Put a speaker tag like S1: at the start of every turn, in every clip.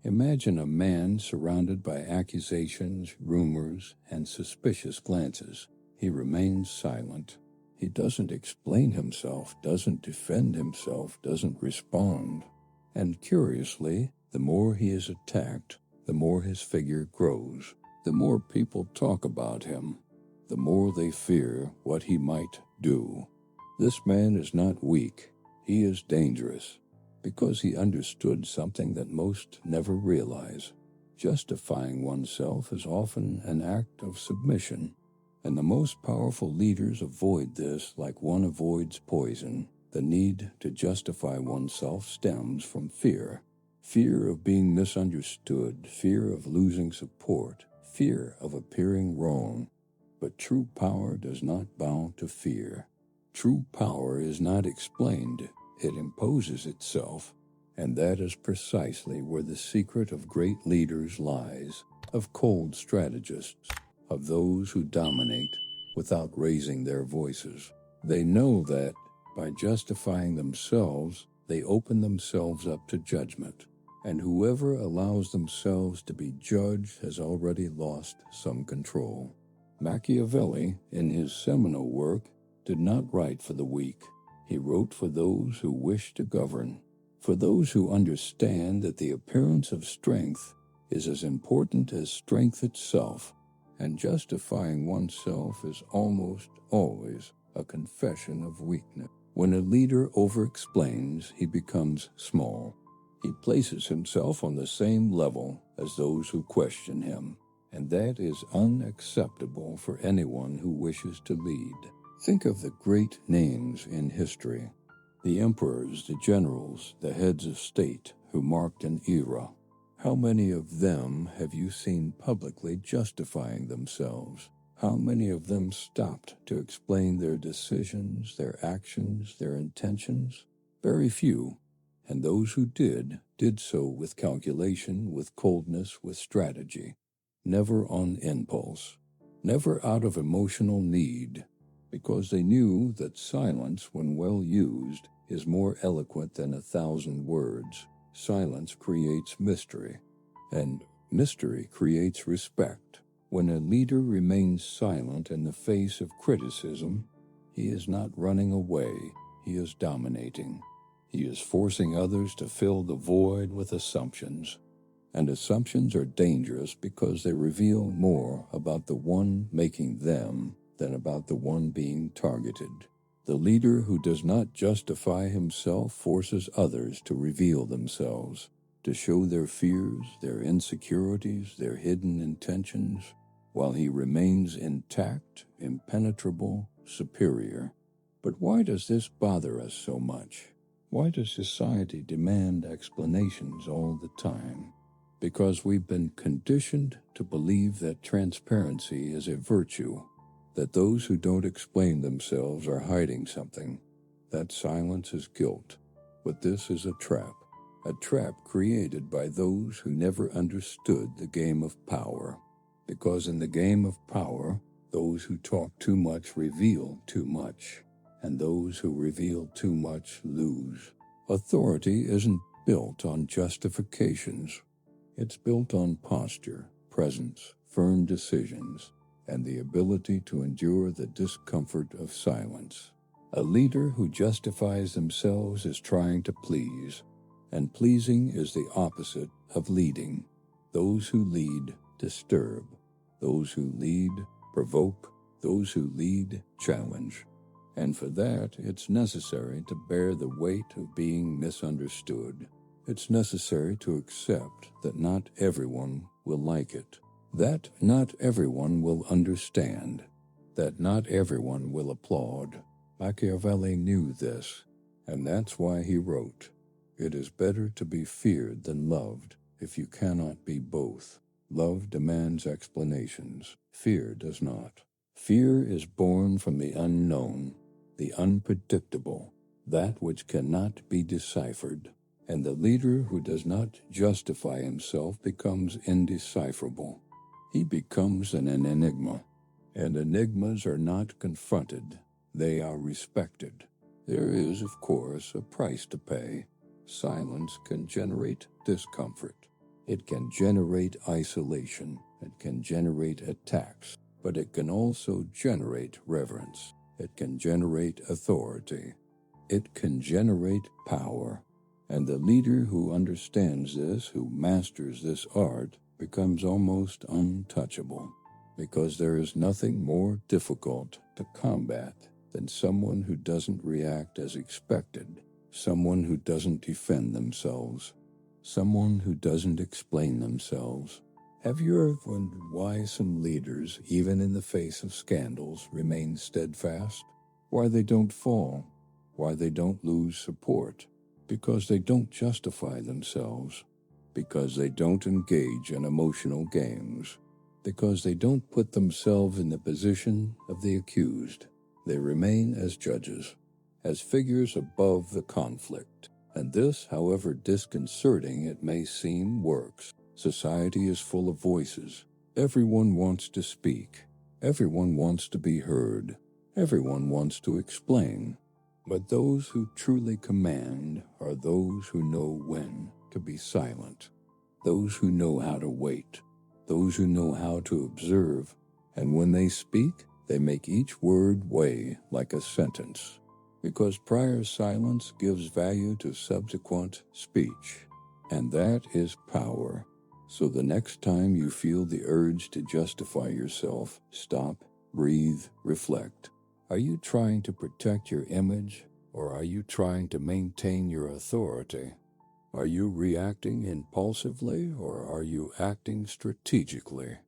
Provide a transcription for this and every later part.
S1: Imagine a man surrounded by accusations, rumors, and suspicious glances. He remains silent. He doesn't explain himself, doesn't defend himself, doesn't respond. And curiously, the more he is attacked, the more his figure grows. The more people talk about him, the more they fear what he might do. This man is not weak. He is dangerous, because he understood something that most never realize. Justifying oneself is often an act of submission, and the most powerful leaders avoid this like one avoids poison. The need to justify oneself stems from fear. Fear of being misunderstood, fear of losing support, fear of appearing wrong. But true power does not bow to fear. True power is not explained. It imposes itself, and that is precisely where the secret of great leaders lies, of cold strategists, of those who dominate without raising their voices. They know that, by justifying themselves, they open themselves up to judgment, and whoever allows themselves to be judged has already lost some control. Machiavelli, in his seminal work, did not write for the weak. He wrote for those who wish to govern, for those who understand that the appearance of strength is as important as strength itself, and justifying oneself is almost always a confession of weakness. When a leader over-explains, he becomes small. He places himself on the same level as those who question him, and that is unacceptable for anyone who wishes to lead. Think of the great names in history, the emperors, the generals, the heads of state who marked an era. How many of them have you seen publicly justifying themselves? How many of them stopped to explain their decisions, their actions, their intentions? Very few, and those who did so with calculation, with coldness, with strategy, never on impulse, never out of emotional need, because they knew that silence, when well used, is more eloquent than 1,000 words. Silence creates mystery, and mystery creates respect. When a leader remains silent in the face of criticism, he is not running away, he is dominating. He is forcing others to fill the void with assumptions. And assumptions are dangerous because they reveal more about the one making them than about the one being targeted. The leader who does not justify himself forces others to reveal themselves, to show their fears, their insecurities, their hidden intentions, while he remains intact, impenetrable, superior. But why does this bother us so much? Why does society demand explanations all the time? Because we've been conditioned to believe that transparency is a virtue, that those who don't explain themselves are hiding something, that silence is guilt. But this is a trap created by those who never understood the game of power. Because in the game of power, those who talk too much reveal too much, and those who reveal too much lose. Authority isn't built on justifications. It's built on posture, presence, firm decisions, and the ability to endure the discomfort of silence. A leader who justifies themselves is trying to please, and pleasing is the opposite of leading. Those who lead disturb. Those who lead provoke. Those who lead challenge. And for that, it's necessary to bear the weight of being misunderstood. It's necessary to accept that not everyone will like it, that not everyone will understand, that not everyone will applaud. Machiavelli knew this, and that's why he wrote, "It is better to be feared than loved if you cannot be both." Love demands explanations. Fear does not. Fear is born from the unknown, the unpredictable, that which cannot be deciphered. And the leader who does not justify himself becomes indecipherable. He becomes an enigma. And enigmas are not confronted. They are respected. There is, of course, a price to pay. Silence can generate discomfort. It can generate isolation. It can generate attacks. But it can also generate reverence. It can generate authority. It can generate power. And the leader who understands this, who masters this art, becomes almost untouchable, because there is nothing more difficult to combat than someone who doesn't react as expected, someone who doesn't defend themselves, someone who doesn't explain themselves. Have you ever wondered why some leaders, even in the face of scandals, remain steadfast? Why they don't fall? Why they don't lose support? Because they don't justify themselves. Because they don't engage in emotional games. Because they don't put themselves in the position of the accused. They remain as judges, as figures above the conflict. And this, however disconcerting it may seem, works. Society is full of voices. Everyone wants to speak. Everyone wants to be heard. Everyone wants to explain. But those who truly command are those who know when to be silent, those who know how to wait, those who know how to observe, and when they speak, they make each word weigh like a sentence, because prior silence gives value to subsequent speech, and that is power. So the next time you feel the urge to justify yourself, stop, breathe, reflect. Are you trying to protect your image, or are you trying to maintain your authority? Are you reacting impulsively, or are you acting strategically?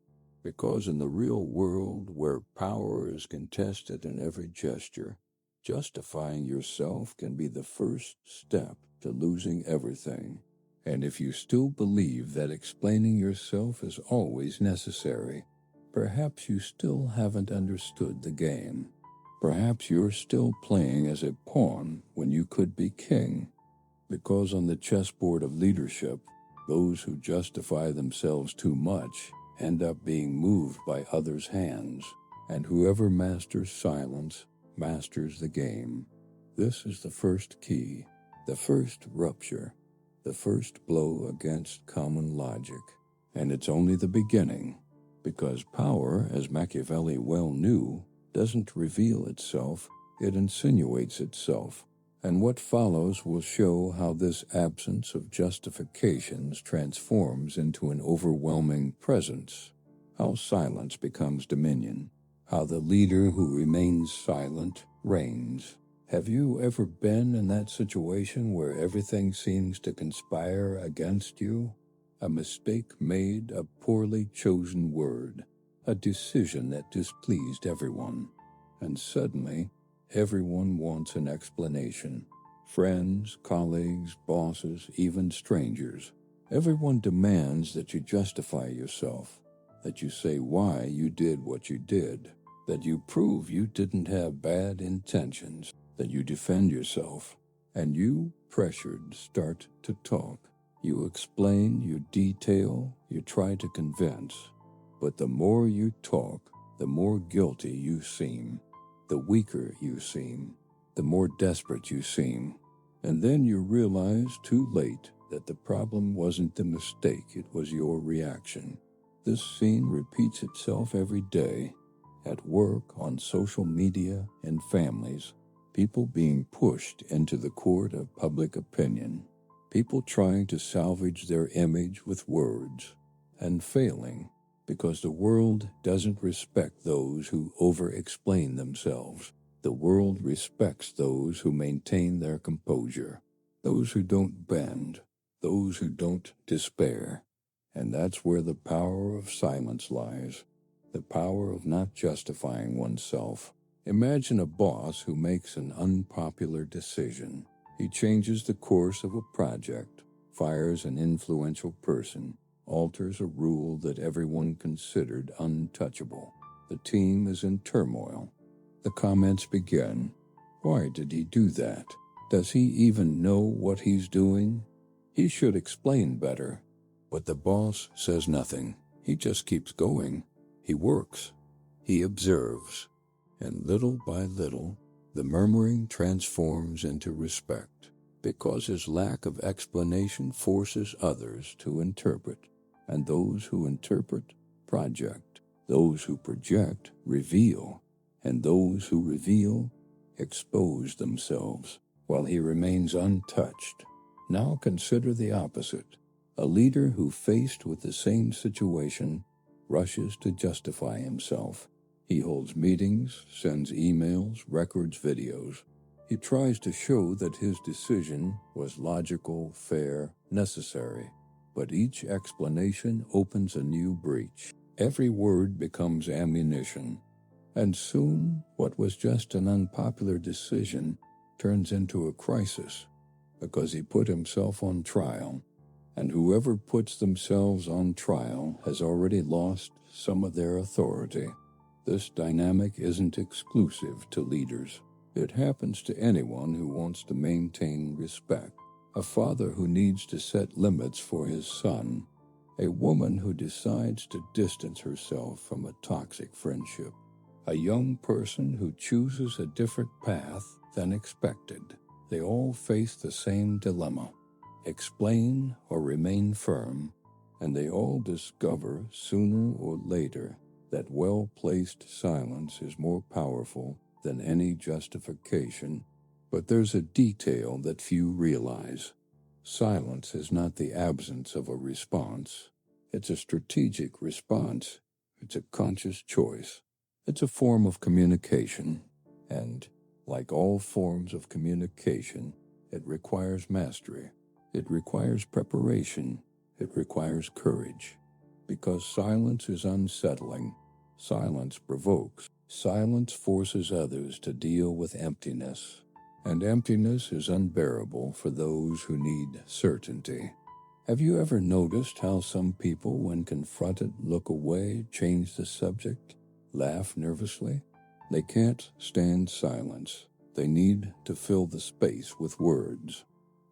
S1: Because in the real world, where power is contested in every gesture, justifying yourself can be the first step to losing everything. And if you still believe that explaining yourself is always necessary, perhaps you still haven't understood the game. Perhaps you're still playing as a pawn when you could be king. Because on the chessboard of leadership, those who justify themselves too much end up being moved by others' hands, and whoever masters silence masters the game. This is the first key, the first rupture, the first blow against common logic. And it's only the beginning, because power, as Machiavelli well knew, doesn't reveal itself, it insinuates itself. And what follows will show how this absence of justifications transforms into an overwhelming presence, how silence becomes dominion, how the leader who remains silent reigns. Have you ever been in that situation where everything seems to conspire against you? A mistake made, a poorly chosen word, a decision that displeased everyone. And suddenly, everyone wants an explanation. Friends, colleagues, bosses, even strangers. Everyone demands that you justify yourself, that you say why you did what you did, that you prove you didn't have bad intentions, that you defend yourself. And you, pressured, start to talk. You explain, you detail, you try to convince. But the more you talk, the more guilty you seem, the weaker you seem, the more desperate you seem. And then you realize too late that the problem wasn't the mistake, it was your reaction. This scene repeats itself every day, at work, on social media, in families. People being pushed into the court of public opinion. People trying to salvage their image with words, and failing, because the world doesn't respect those who over-explain themselves. The world respects those who maintain their composure, those who don't bend, those who don't despair. And that's where the power of silence lies, the power of not justifying oneself. Imagine a boss who makes an unpopular decision. He changes the course of a project, fires an influential person, alters a rule that everyone considered untouchable. The team is in turmoil. The comments begin. Why did he do that? Does he even know what he's doing? He should explain better. But the boss says nothing. He just keeps going. He works. He observes. And little by little, the murmuring transforms into respect. Because his lack of explanation forces others to interpret, and those who interpret project, those who project reveal, and those who reveal expose themselves, while he remains untouched. Now consider the opposite. A leader who, faced with the same situation, rushes to justify himself. He holds meetings, sends emails, records videos. He tries to show that his decision was logical, fair, necessary. But each explanation opens a new breach. Every word becomes ammunition. And soon, what was just an unpopular decision turns into a crisis, because he put himself on trial. And whoever puts themselves on trial has already lost some of their authority. This dynamic isn't exclusive to leaders. It happens to anyone who wants to maintain respect. A father who needs to set limits for his son. A woman who decides to distance herself from a toxic friendship. A young person who chooses a different path than expected. They all face the same dilemma. Explain or remain firm, and they all discover sooner or later that well-placed silence is more powerful than any justification. But there's a detail that few realize. Silence is not the absence of a response. It's a strategic response. It's a conscious choice. It's a form of communication. And, like all forms of communication, it requires mastery. It requires preparation. It requires courage. Because silence is unsettling. Silence provokes. Silence forces others to deal with emptiness. And emptiness is unbearable for those who need certainty. Have you ever noticed how some people, when confronted, look away, change the subject, laugh nervously? They can't stand silence. They need to fill the space with words,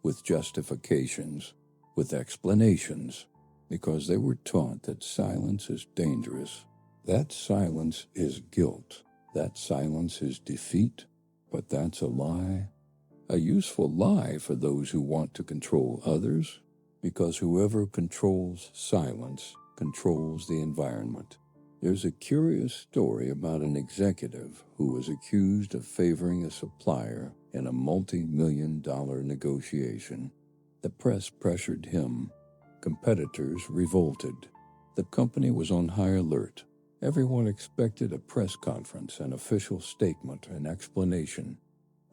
S1: with justifications, with explanations, because they were taught that silence is dangerous. That silence is guilt. That silence is defeat. But that's a lie. A useful lie for those who want to control others, because whoever controls silence controls the environment. There's a curious story about an executive who was accused of favoring a supplier in a multi-million-dollar negotiation. The press pressured him. Competitors revolted. The company was on high alert. Everyone expected a press conference, an official statement, an explanation.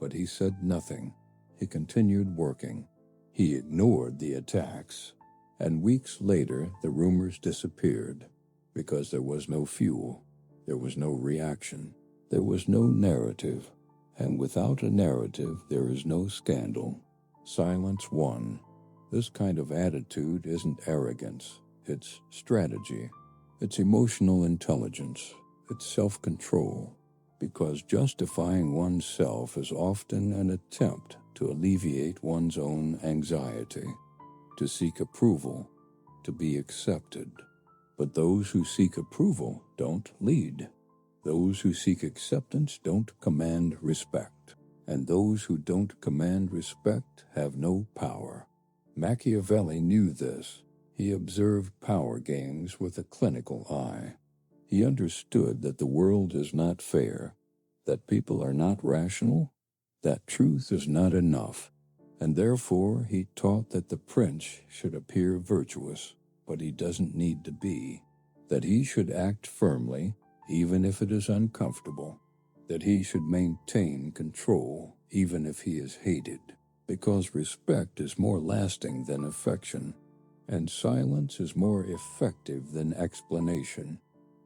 S1: But he said nothing. He continued working. He ignored the attacks. And weeks later, the rumors disappeared. Because there was no fuel. There was no reaction. There was no narrative. And without a narrative, there is no scandal. Silence won. This kind of attitude isn't arrogance. It's strategy. It's emotional intelligence. It's self-control. Because justifying oneself is often an attempt to alleviate one's own anxiety, to seek approval, to be accepted. But those who seek approval don't lead. Those who seek acceptance don't command respect. And those who don't command respect have no power. Machiavelli knew this. He observed power games with a clinical eye. He understood that the world is not fair, that people are not rational, that truth is not enough, and therefore he taught that the prince should appear virtuous, but he doesn't need to be, that he should act firmly, even if it is uncomfortable, that he should maintain control, even if he is hated, because respect is more lasting than affection, and silence is more effective than explanation.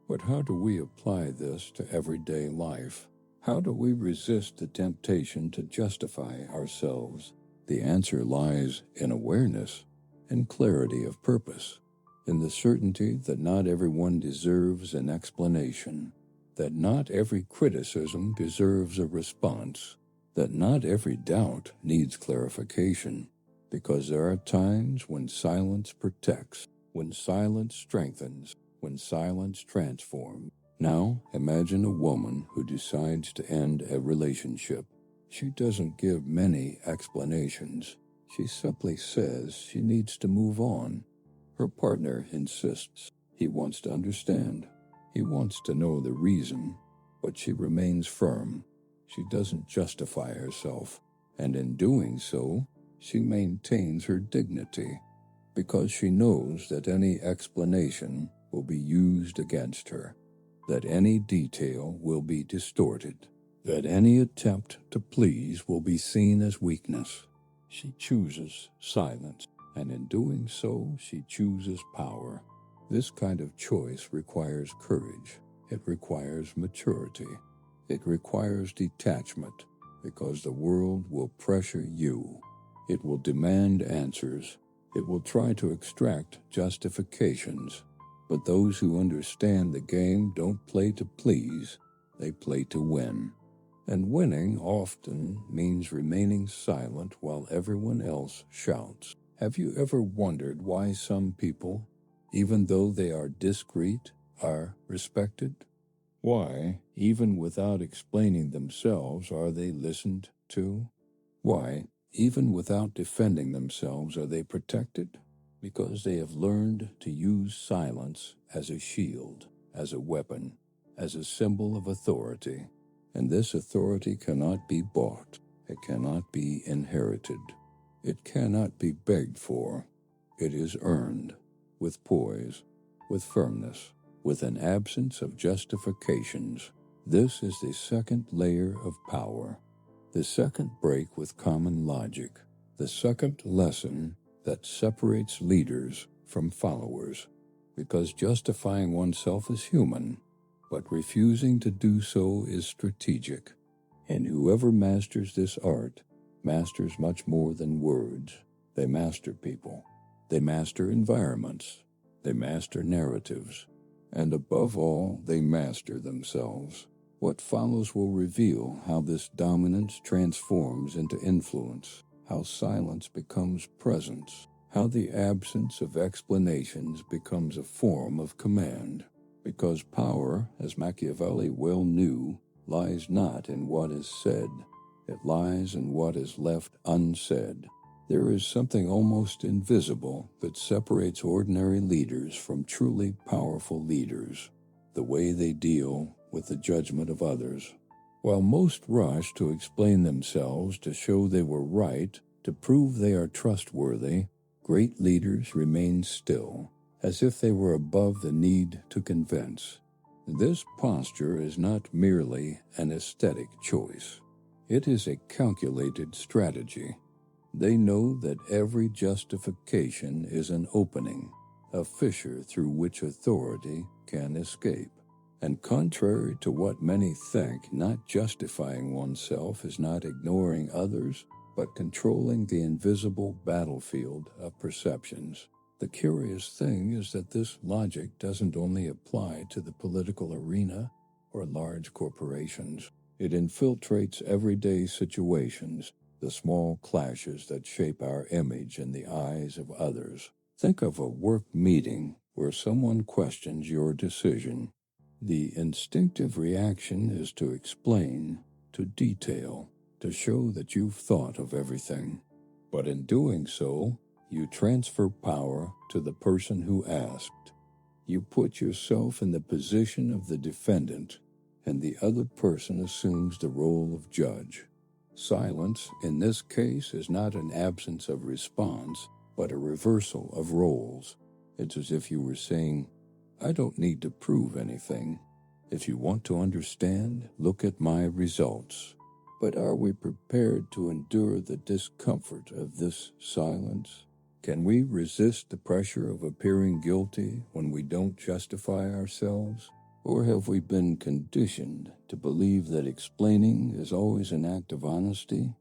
S1: But how do we apply this to everyday life? How do we resist the temptation to justify ourselves? The answer lies in awareness and clarity of purpose, in the certainty that not everyone deserves an explanation, that not every criticism deserves a response, that not every doubt needs clarification, because there are times when silence protects, when silence strengthens, when silence transforms. Now, imagine a woman who decides to end a relationship. She doesn't give many explanations. She simply says she needs to move on. Her partner insists. He wants to understand. He wants to know the reason, but she remains firm. She doesn't justify herself, and in doing so, she maintains her dignity, because she knows that any explanation will be used against her, that any detail will be distorted, that any attempt to please will be seen as weakness. She chooses silence, and in doing so, she chooses power. This kind of choice requires courage. It requires maturity. It requires detachment, because the world will pressure you. It will demand answers. It will try to extract justifications. But those who understand the game don't play to please, they play to win. And winning often means remaining silent while everyone else shouts. Have you ever wondered why some people, even though they are discreet, are respected? Why, even without explaining themselves, are they listened to? Why, even without defending themselves, are they protected? Because they have learned to use silence as a shield, as a weapon, as a symbol of authority. And this authority cannot be bought. It cannot be inherited. It cannot be begged for. It is earned with poise, with firmness, with an absence of justifications. This is the second layer of power, the second break with common logic, the second lesson that separates leaders from followers, because justifying oneself is human, but refusing to do so is strategic. And whoever masters this art masters much more than words. They master people. They master environments. They master narratives. And above all, they master themselves. What follows will reveal how this dominance transforms into influence, how silence becomes presence, how the absence of explanations becomes a form of command. Because power, as Machiavelli well knew, lies not in what is said. It lies in what is left unsaid. There is something almost invisible that separates ordinary leaders from truly powerful leaders, the way they deal with the judgment of others. While most rush to explain themselves to show they were right, to prove they are trustworthy, great leaders remain still, as if they were above the need to convince. This posture is not merely an aesthetic choice. It is a calculated strategy. They know that every justification is an opening, a fissure through which authority can escape. And contrary to what many think, not justifying oneself is not ignoring others, but controlling the invisible battlefield of perceptions. The curious thing is that this logic doesn't only apply to the political arena or large corporations. It infiltrates everyday situations, the small clashes that shape our image in the eyes of others. Think of a work meeting where someone questions your decision. The instinctive reaction is to explain, to detail, to show that you've thought of everything. But in doing so, you transfer power to the person who asked. You put yourself in the position of the defendant, and the other person assumes the role of judge. Silence, in this case, is not an absence of response, but a reversal of roles. It's as if you were saying, I don't need to prove anything. If you want to understand, look at my results. But are we prepared to endure the discomfort of this silence? Can we resist the pressure of appearing guilty when we don't justify ourselves? Or have we been conditioned to believe that explaining is always an act of honesty,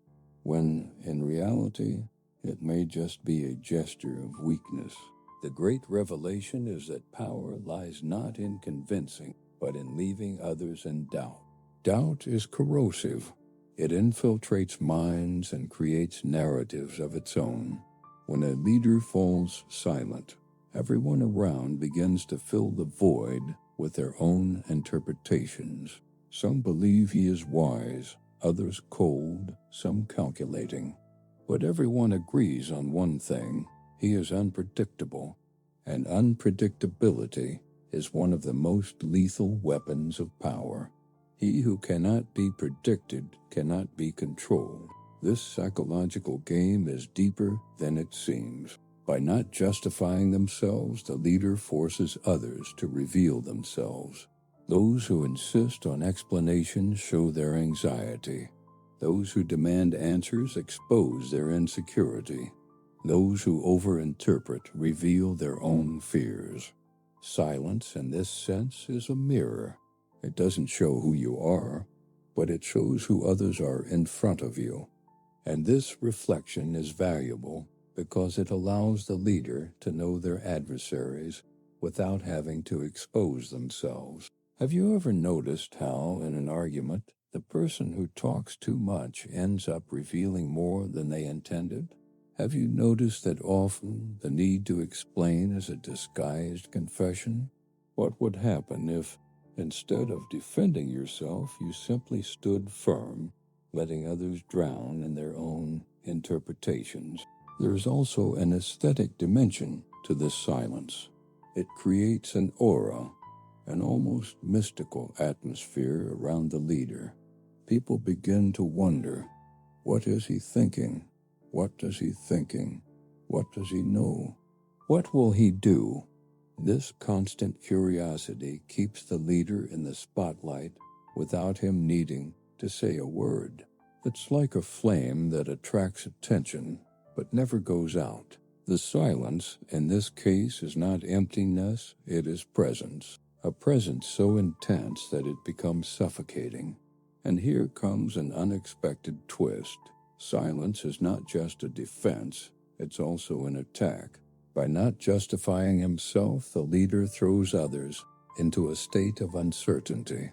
S1: when, in reality, it may just be a gesture of weakness? The great revelation is that power lies not in convincing, but in leaving others in doubt. Doubt is corrosive. It infiltrates minds and creates narratives of its own. When a leader falls silent, everyone around begins to fill the void with their own interpretations. Some believe he is wise, others cold, some calculating. But everyone agrees on one thing: he is unpredictable, and unpredictability is one of the most lethal weapons of power. He who cannot be predicted cannot be controlled. This psychological game is deeper than it seems. By not justifying themselves, the leader forces others to reveal themselves. Those who insist on explanations show their anxiety. Those who demand answers expose their insecurity. Those who overinterpret reveal their own fears. Silence, in this sense, is a mirror. It doesn't show who you are, but it shows who others are in front of you. And this reflection is valuable because it allows the leader to know their adversaries without having to expose themselves. Have you ever noticed how, in an argument, the person who talks too much ends up revealing more than they intended? Have you noticed that often the need to explain is a disguised confession? What would happen if, instead of defending yourself, you simply stood firm, letting others drown in their own interpretations? There is also an aesthetic dimension to this silence. It creates an aura, an almost mystical atmosphere around the leader. People begin to wonder, what is he thinking? What does he thinking? What does he know? What will he do? This constant curiosity keeps the leader in the spotlight without him needing to say a word. It's like a flame that attracts attention but never goes out. The silence in this case is not emptiness, it is presence. A presence so intense that it becomes suffocating. And here comes an unexpected twist. Silence is not just a defense, it's also an attack. By not justifying himself, the leader throws others into a state of uncertainty.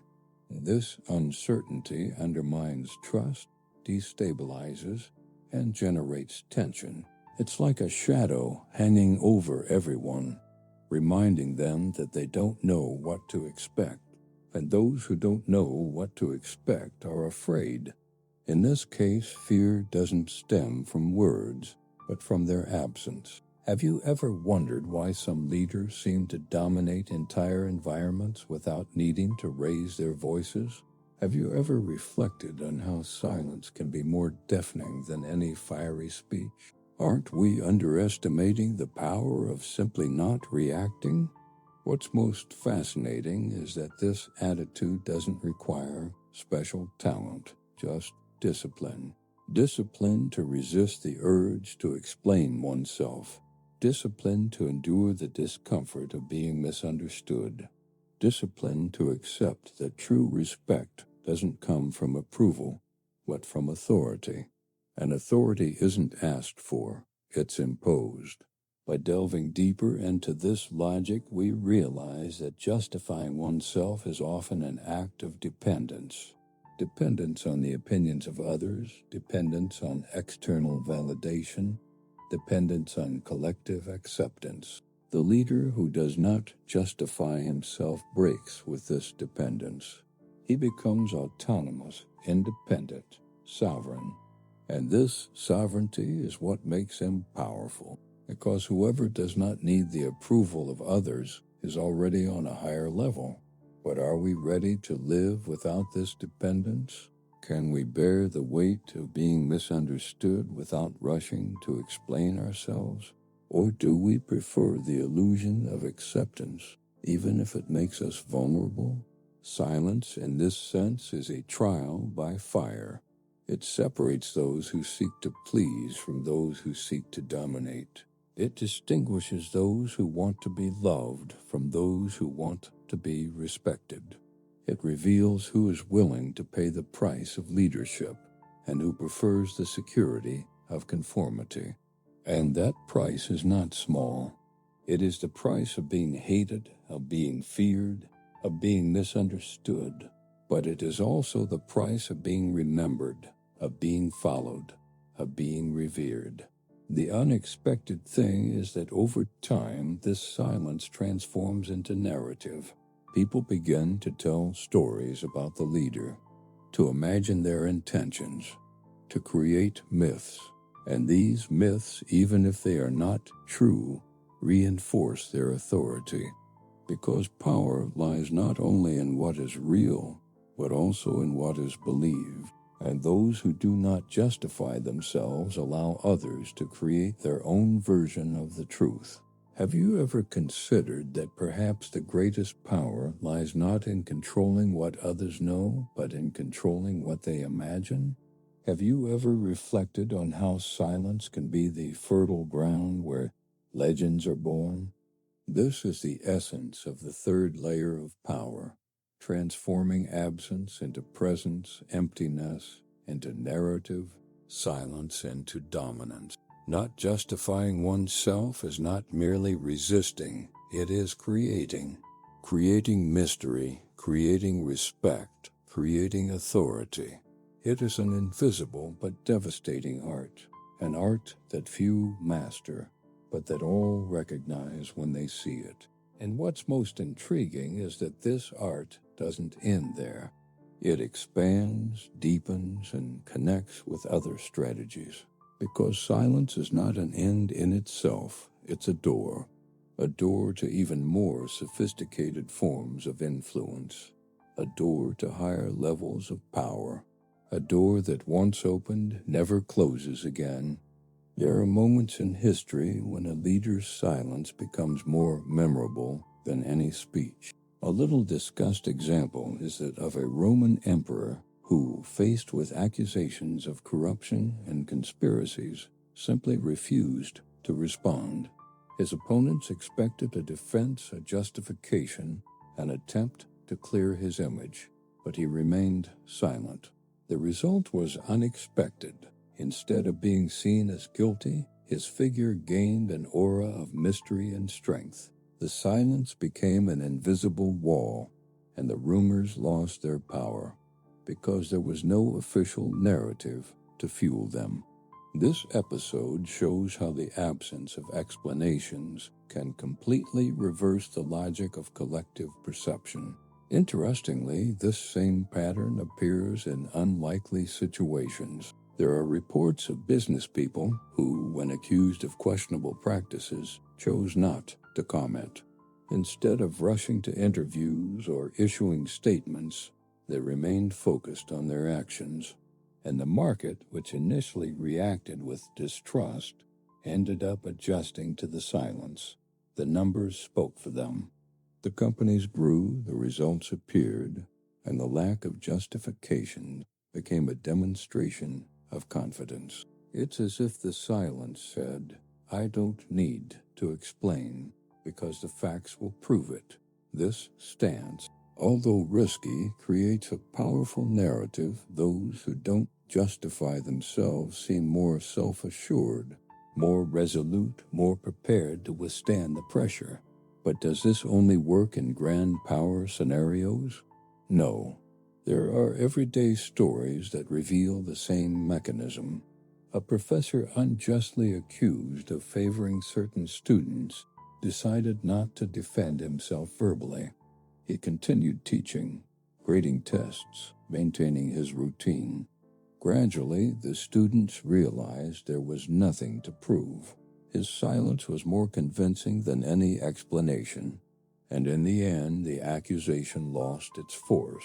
S1: This uncertainty undermines trust, destabilizes, and generates tension. It's like a shadow hanging over everyone, reminding them that they don't know what to expect. And those who don't know what to expect are afraid. In this case, fear doesn't stem from words, but from their absence. Have you ever wondered why some leaders seem to dominate entire environments without needing to raise their voices? Have you ever reflected on how silence can be more deafening than any fiery speech? Aren't we underestimating the power of simply not reacting? What's most fascinating is that this attitude doesn't require special talent, just discipline. Discipline to resist the urge to explain oneself. Discipline to endure the discomfort of being misunderstood. Discipline to accept that true respect doesn't come from approval, but from authority. And authority isn't asked for, it's imposed. By delving deeper into this logic, we realize that justifying oneself is often an act of dependence. Dependence on the opinions of others, dependence on external validation, dependence on collective acceptance. The leader who does not justify himself breaks with this dependence. He becomes autonomous, independent, sovereign. And this sovereignty is what makes him powerful, because whoever does not need the approval of others is already on a higher level. But are we ready to live without this dependence? Can we bear the weight of being misunderstood without rushing to explain ourselves? Or do we prefer the illusion of acceptance, even if it makes us vulnerable? Silence, in this sense, is a trial by fire. It separates those who seek to please from those who seek to dominate. It distinguishes those who want to be loved from those who want to be respected. It reveals who is willing to pay the price of leadership and who prefers the security of conformity. And that price is not small. It is the price of being hated, of being feared, of being misunderstood. But it is also the price of being remembered, of being followed, of being revered. The unexpected thing is that over time, this silence transforms into narrative. People begin to tell stories about the leader. to imagine their intentions, to create myths. And these myths, even if they are not true, reinforce their authority. Because power lies not only in what is real, but also in what is believed. And those who do not justify themselves allow others to create their own version of the truth. Have you ever considered that perhaps the greatest power lies not in controlling what others know, but in controlling what they imagine? Have you ever reflected on how silence can be the fertile ground where legends are born? This is the essence of the third layer of power, transforming absence into presence, emptiness into narrative, silence into dominance. Not justifying oneself is not merely resisting, it is creating. Creating mystery, creating respect, creating authority. It is an invisible but devastating art, an art that few master, but that all recognize when they see it. And what's most intriguing is that this art doesn't end there. It expands, deepens, and connects with other strategies. Because silence is not an end in itself, it's a door to even more sophisticated forms of influence, a door to higher levels of power, a door that once opened never closes again. There are moments in history when a leader's silence becomes more memorable than any speech. A little discussed example is that of a Roman emperor who, faced with accusations of corruption and conspiracies, simply refused to respond. His opponents expected a defense, a justification, an attempt to clear his image, but he remained silent. The result was unexpected. Instead of being seen as guilty, his figure gained an aura of mystery and strength. The silence became an invisible wall, and the rumors lost their power, because there was no official narrative to fuel them. This episode shows how the absence of explanations can completely reverse the logic of collective perception. Interestingly, this same pattern appears in unlikely situations. There are reports of business people who, when accused of questionable practices, chose not to comment. Instead of rushing to interviews or issuing statements, they remained focused on their actions. And the market, which initially reacted with distrust, ended up adjusting to the silence. The numbers spoke for them. The companies grew, the results appeared, and the lack of justification became a demonstration of confidence. It's as if the silence said, "I don't need to explain, because the facts will prove it." This stance, although risky, creates a powerful narrative. Those who don't justify themselves seem more self-assured, more resolute, more prepared to withstand the pressure. But does this only work in grand power scenarios? No. There are everyday stories that reveal the same mechanism. A professor unjustly accused of favoring certain students decided not to defend himself verbally. He continued teaching, grading tests, maintaining his routine. Gradually, the students realized there was nothing to prove. His silence was more convincing than any explanation, and in the end, the accusation lost its force.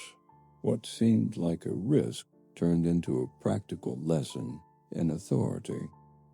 S1: What seemed like a risk turned into a practical lesson in authority.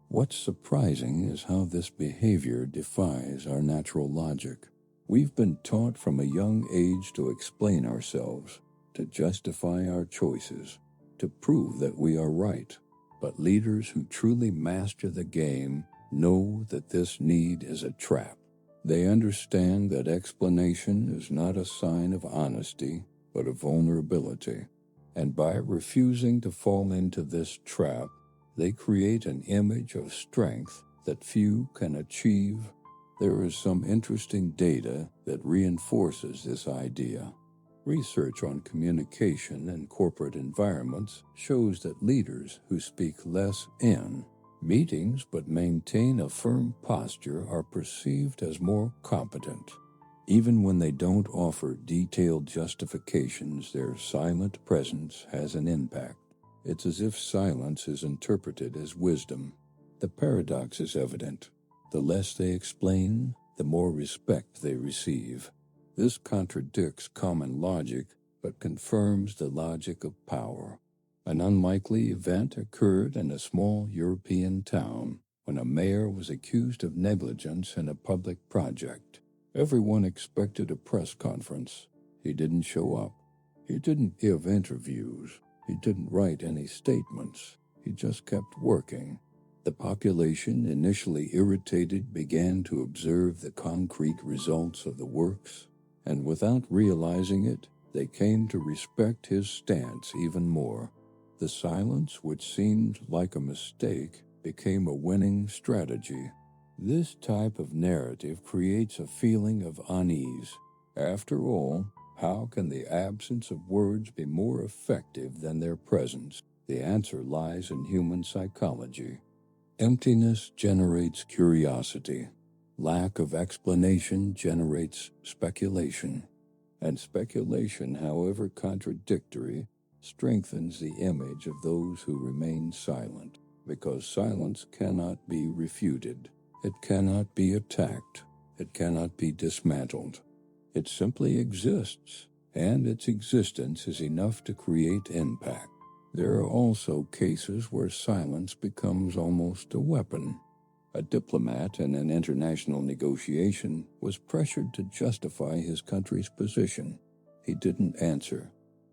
S1: What's surprising is how this behavior defies our natural logic. We've been taught from a young age to explain ourselves, to justify our choices, to prove that we are right. But leaders who truly master the game know that this need is a trap. They understand that explanation is not a sign of honesty, but of vulnerability. And by refusing to fall into this trap, they create an image of strength that few can achieve. There is some interesting data that reinforces this idea. Research on communication in corporate environments shows that leaders who speak less in meetings but maintain a firm posture are perceived as more competent. Even when they don't offer detailed justifications, their silent presence has an impact. It's as if silence is interpreted as wisdom. The paradox is evident. The less they explain, the more respect they receive. This contradicts common logic, but confirms the logic of power. An unlikely event occurred in a small European town when a mayor was accused of negligence in a public project. Everyone expected a press conference. He didn't show up. He didn't give interviews. He didn't write any statements. He just kept working. The population, initially irritated, began to observe the concrete results of the works, and without realizing it, they came to respect his stance even more. The silence, which seemed like a mistake, became a winning strategy. This type of narrative creates a feeling of unease. After all, how can the absence of words be more effective than their presence? The answer lies in human psychology. Emptiness generates curiosity. Lack of explanation generates speculation. And speculation, however contradictory, strengthens the image of those who remain silent, because silence cannot be refuted. It cannot be attacked. It cannot be dismantled. It simply exists, and its existence is enough to create impact. There are also cases where silence becomes almost a weapon. A diplomat in an international negotiation was pressured to justify his country's position. He didn't answer.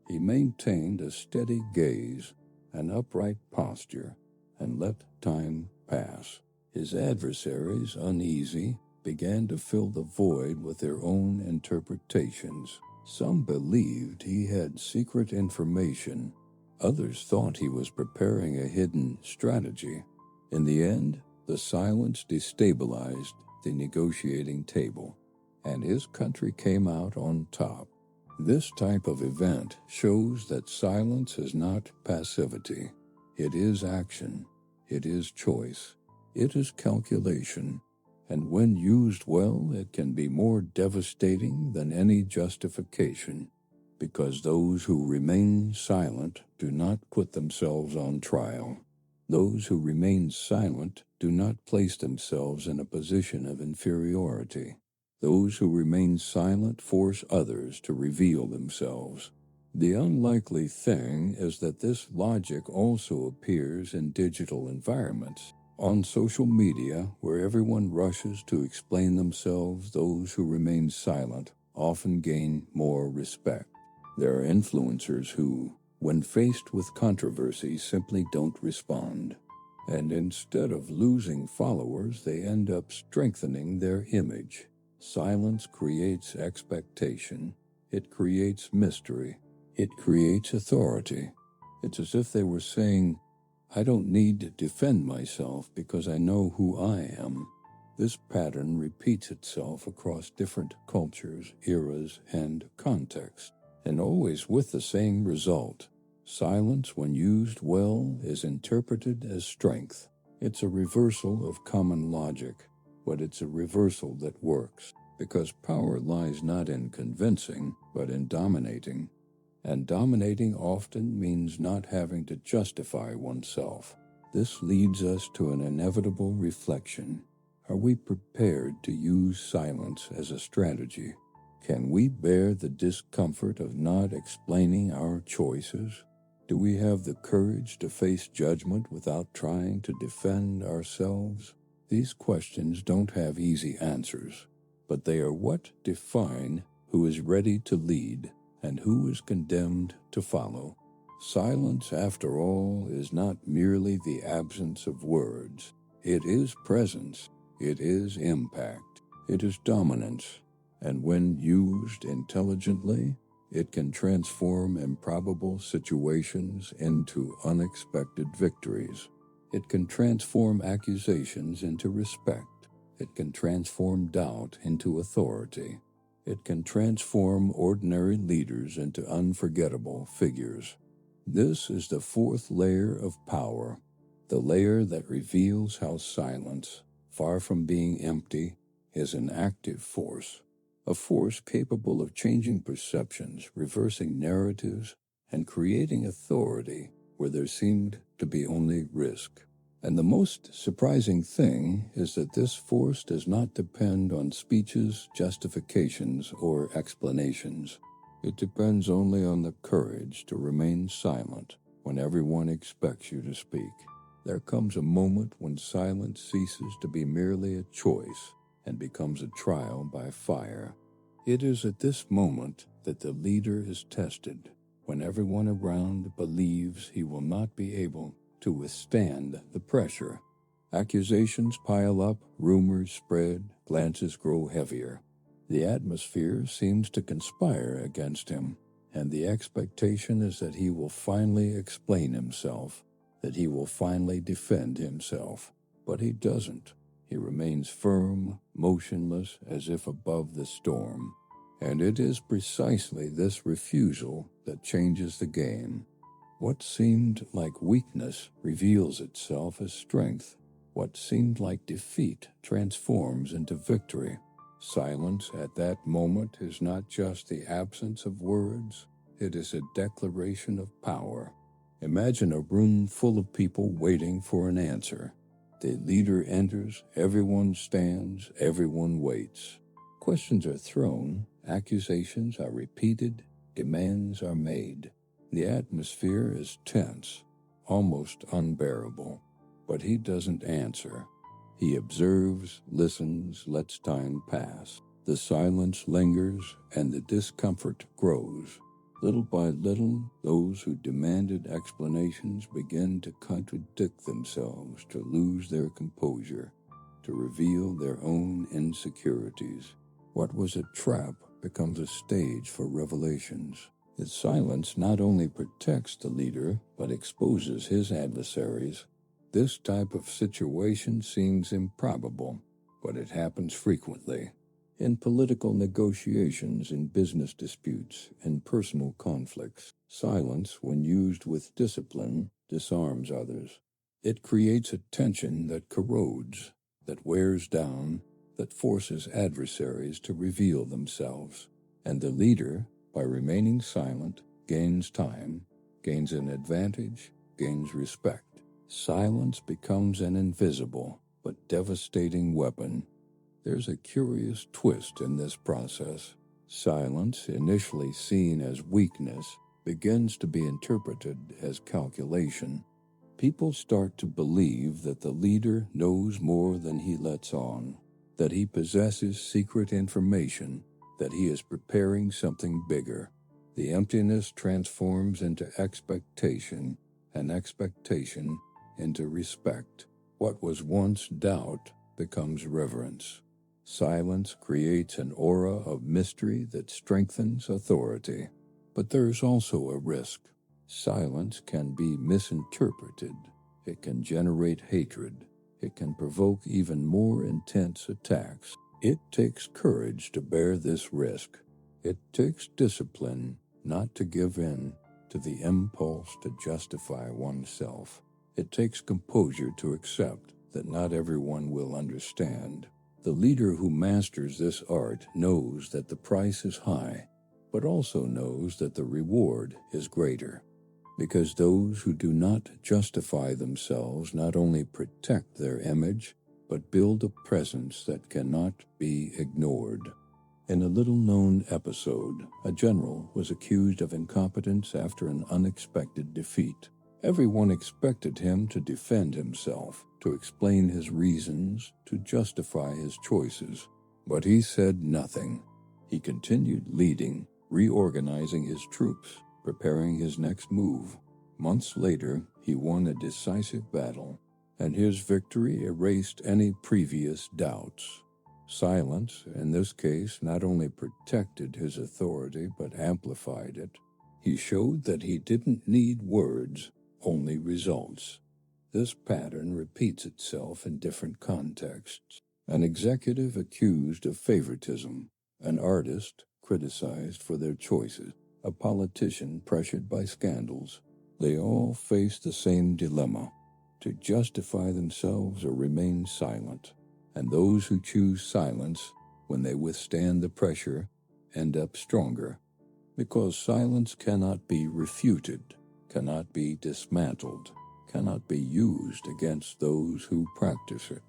S1: He maintained a steady gaze, an upright posture, and let time pass. His adversaries, uneasy, began to fill the void with their own interpretations. Some believed he had secret information. Others thought he was preparing a hidden strategy. In the end, the silence destabilized the negotiating table, and his country came out on top. This type of event shows that silence is not passivity. It is action. It is choice. It is calculation. And when used well, it can be more devastating than any justification, because those who remain silent do not put themselves on trial. Those who remain silent do not place themselves in a position of inferiority. Those who remain silent force others to reveal themselves. The unlikely thing is that this logic also appears in digital environments. On social media, where everyone rushes to explain themselves, those who remain silent often gain more respect. There are influencers who, when faced with controversy, simply don't respond. And instead of losing followers, they end up strengthening their image. Silence creates expectation. It creates mystery. It creates authority. It's as if they were saying, I don't need to defend myself because I know who I am. This pattern repeats itself across different cultures, eras, and contexts, and always with the same result. Silence, when used well, is interpreted as strength. It's a reversal of common logic, but it's a reversal that works, because power lies not in convincing, but in dominating. And dominating often means not having to justify oneself. This leads us to an inevitable reflection. Are we prepared to use silence as a strategy? Can we bear the discomfort of not explaining our choices? Do we have the courage to face judgment without trying to defend ourselves? These questions don't have easy answers, but they are what define who is ready to lead and who is condemned to follow. Silence, after all, is not merely the absence of words. It is presence. It is impact. It is dominance. And when used intelligently, it can transform improbable situations into unexpected victories. It can transform accusations into respect. It can transform doubt into authority. It can transform ordinary leaders into unforgettable figures. This is the fourth layer of power, the layer that reveals how silence, far from being empty, is an active force, a force capable of changing perceptions, reversing narratives, and creating authority where there seemed to be only risk. And the most surprising thing is that this force does not depend on speeches, justifications, or explanations. It depends only on the courage to remain silent when everyone expects you to speak. There comes a moment when silence ceases to be merely a choice and becomes a trial by fire. It is at this moment that the leader is tested, when everyone around believes he will not be able to withstand the pressure. Accusations pile up, rumors spread, glances grow heavier. The atmosphere seems to conspire against him, and the expectation is that he will finally explain himself, that he will finally defend himself. But he doesn't. He remains firm, motionless, as if above the storm. And it is precisely this refusal that changes the game. What seemed like weakness reveals itself as strength. What seemed like defeat transforms into victory. Silence at that moment is not just the absence of words, it is a declaration of power. Imagine a room full of people waiting for an answer. The leader enters, everyone stands, everyone waits. Questions are thrown, accusations are repeated, demands are made. The atmosphere is tense, almost unbearable. But he doesn't answer. He observes, listens, lets time pass. The silence lingers, and the discomfort grows. Little by little, those who demanded explanations begin to contradict themselves, to lose their composure, to reveal their own insecurities. What was a trap becomes a stage for revelations. Its silence not only protects the leader, but exposes his adversaries. This type of situation seems improbable, but it happens frequently. In political negotiations, in business disputes, in personal conflicts, silence, when used with discipline, disarms others. It creates a tension that corrodes, that wears down, that forces adversaries to reveal themselves. And the leader, by remaining silent, gains time, gains an advantage, gains respect. Silence becomes an invisible but devastating weapon. There's a curious twist in this process. Silence, initially seen as weakness, begins to be interpreted as calculation. People start to believe that the leader knows more than he lets on, that he possesses secret information, that he is preparing something bigger. The emptiness transforms into expectation, and expectation into respect. What was once doubt becomes reverence. Silence creates an aura of mystery that strengthens authority. But there's also a risk. Silence can be misinterpreted. It can generate hatred. It can provoke even more intense attacks. It takes courage to bear this risk. It takes discipline not to give in to the impulse to justify oneself. It takes composure to accept that not everyone will understand. The leader who masters this art knows that the price is high, but also knows that the reward is greater. Because those who do not justify themselves not only protect their image, but build a presence that cannot be ignored. In a little-known episode, a general was accused of incompetence after an unexpected defeat. Everyone expected him to defend himself, to explain his reasons, to justify his choices. But he said nothing. He continued leading, reorganizing his troops, preparing his next move. Months later, he won a decisive battle, and his victory erased any previous doubts. Silence, in this case, not only protected his authority but amplified it. He showed that he didn't need words, only results. This pattern repeats itself in different contexts. An executive accused of favoritism, an artist criticized for their choices, a politician pressured by scandals. They all face the same dilemma: to justify themselves or remain silent. And those who choose silence when they withstand the pressure, end up stronger. Because silence cannot be refuted, cannot be dismantled, cannot be used against those who practice it.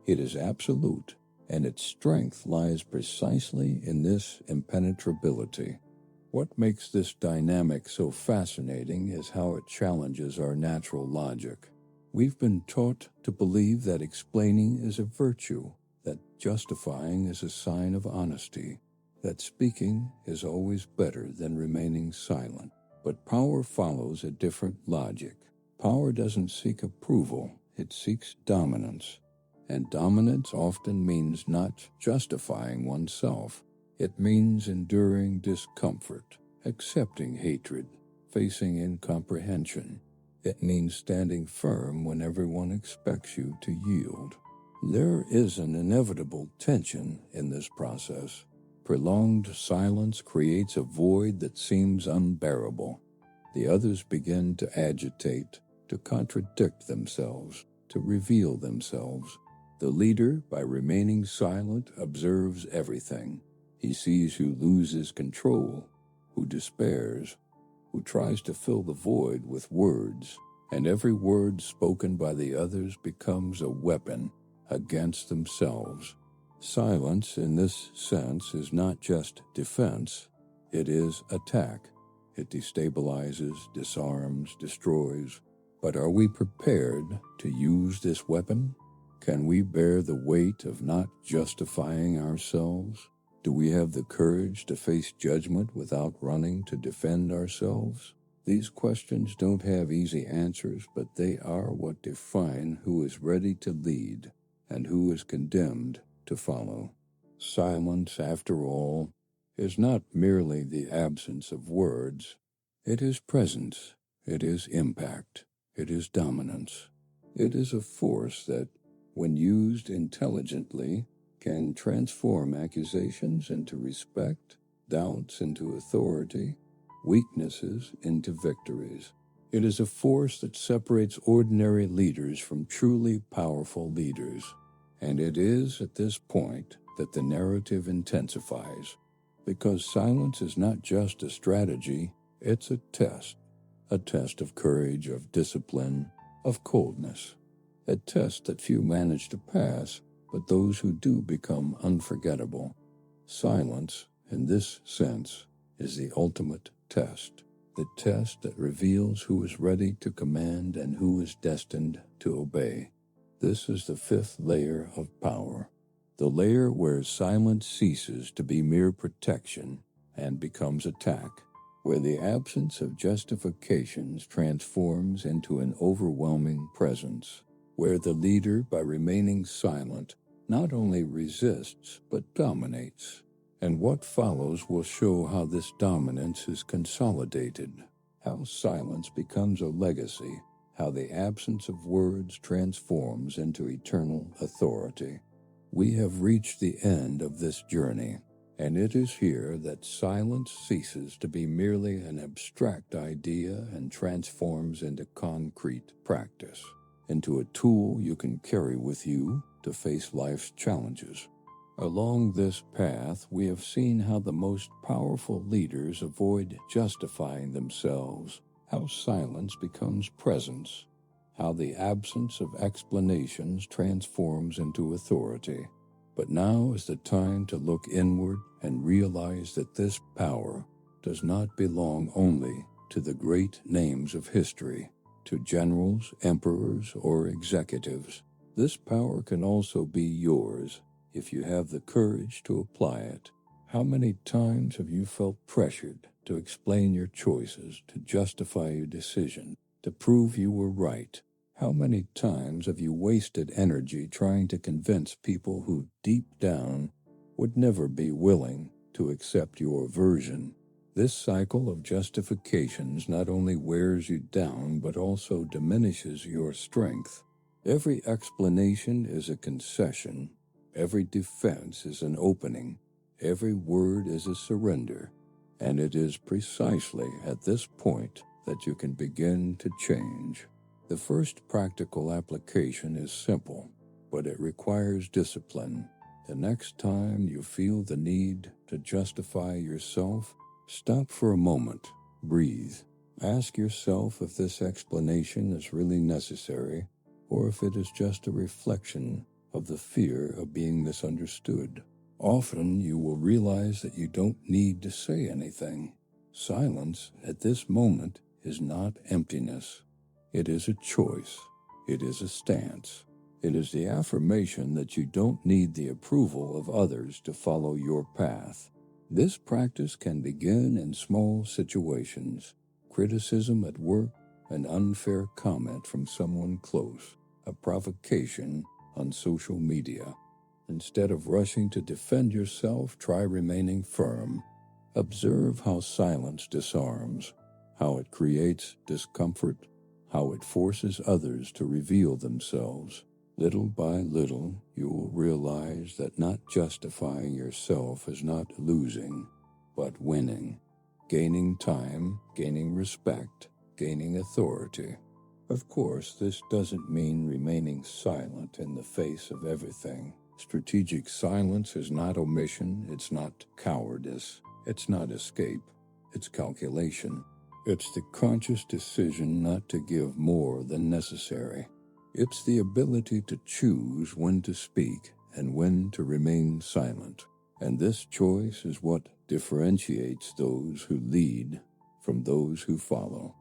S1: It is absolute, and its strength lies precisely in this impenetrability. What makes this dynamic so fascinating is how it challenges our natural logic. We've been taught to believe that explaining is a virtue, that justifying is a sign of honesty, that speaking is always better than remaining silent. But power follows a different logic. Power doesn't seek approval, it seeks dominance. And dominance often means not justifying oneself. It means enduring discomfort, accepting hatred, facing incomprehension. It means standing firm when everyone expects you to yield. There is an inevitable tension in this process. Prolonged silence creates a void that seems unbearable. The others begin to agitate, to contradict themselves, to reveal themselves. The leader, by remaining silent, observes everything. He sees who loses control, who despairs, who tries to fill the void with words, and every word spoken by the others becomes a weapon against themselves. Silence, in this sense, is not just defense, it is attack. It destabilizes, disarms, destroys. But are we prepared to use this weapon? Can we bear the weight of not justifying ourselves? Do we have the courage to face judgment without running to defend ourselves? These questions don't have easy answers, but they are what define who is ready to lead and who is condemned to follow. Silence, after all, is not merely the absence of words. It is presence, it is impact, it is dominance. It is a force that, when used intelligently, can transform accusations into respect, doubts into authority, weaknesses into victories. It is a force that separates ordinary leaders from truly powerful leaders. And it is at this point that the narrative intensifies, because silence is not just a strategy, it's a test of courage, of discipline, of coldness. A test that few manage to pass, but those who do become unforgettable. Silence, in this sense, is the ultimate test, the test that reveals who is ready to command and who is destined to obey. This is the fifth layer of power, the layer where silence ceases to be mere protection and becomes attack, where the absence of justifications transforms into an overwhelming presence, where the leader, by remaining silent, not only resists but dominates. And what follows will show how this dominance is consolidated, how silence becomes a legacy, how the absence of words transforms into eternal authority. We have reached the end of this journey, and it is here that silence ceases to be merely an abstract idea and transforms into concrete practice, into a tool you can carry with you to face life's challenges. Along this path, we have seen how the most powerful leaders avoid justifying themselves, how silence becomes presence, how the absence of explanations transforms into authority. But now is the time to look inward and realize that this power does not belong only to the great names of history, to generals, emperors, or executives. This power can also be yours if you have the courage to apply it. How many times have you felt pressured to explain your choices, to justify your decision, to prove you were right? How many times have you wasted energy trying to convince people who, deep down, would never be willing to accept your version? This cycle of justifications not only wears you down, but also diminishes your strength. Every explanation is a concession. Every defense is an opening. Every word is a surrender. And it is precisely at this point that you can begin to change. The first practical application is simple, but it requires discipline. The next time you feel the need to justify yourself, stop for a moment, breathe. Ask yourself if this explanation is really necessary or if it is just a reflection of the fear of being misunderstood. Often you will realize that you don't need to say anything. Silence at this moment is not emptiness. It is a choice. It is a stance. It is the affirmation that you don't need the approval of others to follow your path. This practice can begin in small situations. Criticism at work, an unfair comment from someone close, a provocation on social media. Instead of rushing to defend yourself, try remaining firm. Observe how silence disarms, how it creates discomfort, how it forces others to reveal themselves. Little by little, you will realize that not justifying yourself is not losing, but winning. Gaining time, gaining respect, gaining authority. Of course, this doesn't mean remaining silent in the face of everything. Strategic silence is not omission, it's not cowardice, it's not escape, it's calculation. It's the conscious decision not to give more than necessary. It's the ability to choose when to speak and when to remain silent. And this choice is what differentiates those who lead from those who follow.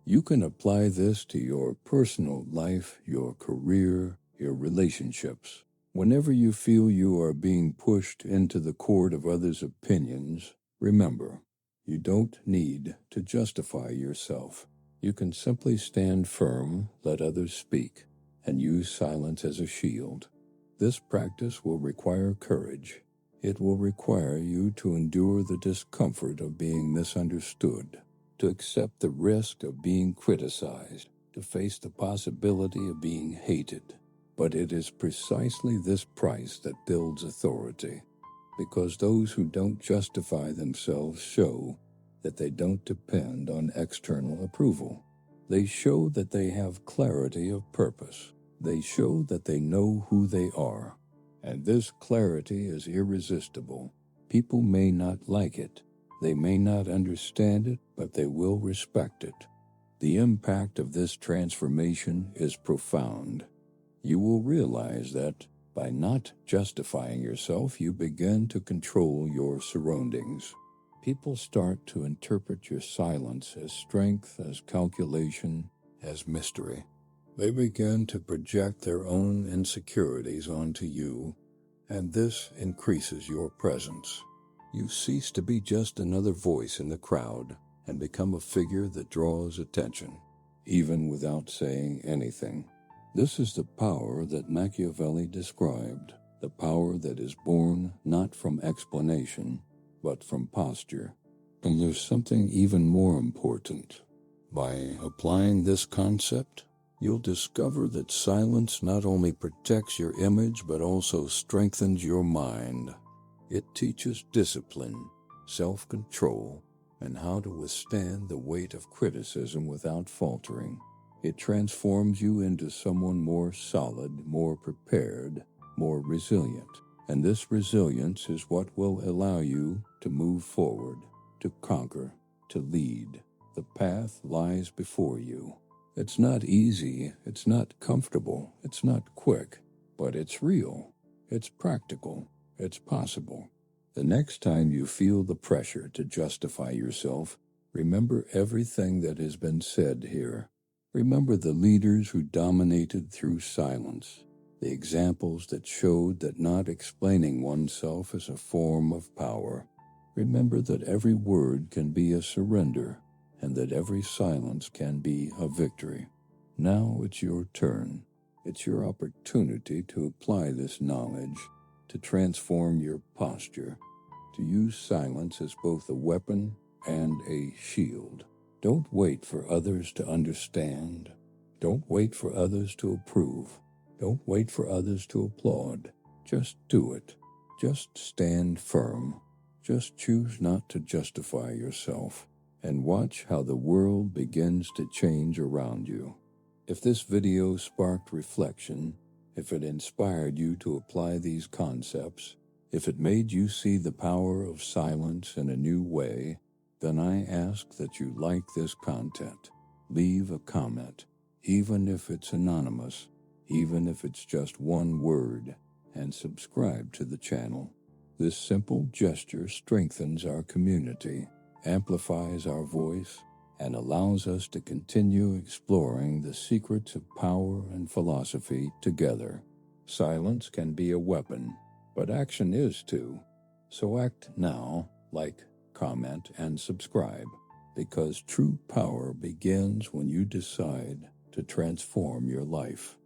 S1: You can apply this to your personal life, your career, your relationships. Whenever you feel you are being pushed into the court of others' opinions, remember, you don't need to justify yourself. You can simply stand firm, let others speak, and use silence as a shield. This practice will require courage. It will require you to endure the discomfort of being misunderstood, to accept the risk of being criticized, to face the possibility of being hated. But it is precisely this price that builds authority, because those who don't justify themselves show that they don't depend on external approval. They show that they have clarity of purpose. They show that they know who they are. And this clarity is irresistible. People may not like it. They may not understand it, but they will respect it. The impact of this transformation is profound. You will realize that by not justifying yourself, you begin to control your surroundings. People start to interpret your silence as strength, as calculation, as mystery. They begin to project their own insecurities onto you, and this increases your presence. You cease to be just another voice in the crowd and become a figure that draws attention, even without saying anything. This is the power that Machiavelli described, the power that is born not from explanation, but from posture. And there's something even more important. By applying this concept, you'll discover that silence not only protects your image, but also strengthens your mind. It teaches discipline, self-control, and how to withstand the weight of criticism without faltering. It transforms you into someone more solid, more prepared, more resilient. And this resilience is what will allow you to move forward, to conquer, to lead. The path lies before you. It's not easy, it's not comfortable, it's not quick, but it's real, it's practical, it's possible. The next time you feel the pressure to justify yourself, remember everything that has been said here. Remember the leaders who dominated through silence, the examples that showed that not explaining oneself is a form of power. Remember that every word can be a surrender, and that every silence can be a victory. Now it's your turn. It's your opportunity to apply this knowledge, to transform your posture, to use silence as both a weapon and a shield. Don't wait for others to understand. Don't wait for others to approve. Don't wait for others to applaud. Just do it. Just stand firm. Just choose not to justify yourself, and watch how the world begins to change around you. If this video sparked reflection, if it inspired you to apply these concepts, if it made you see the power of silence in a new way, then I ask that you like this content. Leave a comment, even if it's anonymous, even if it's just one word, and subscribe to the channel. This simple gesture strengthens our community, amplifies our voice, and allows us to continue exploring the secrets of power and philosophy together. Silence can be a weapon, but action is too. So act now, like, comment, and subscribe, because true power begins when you decide to transform your life.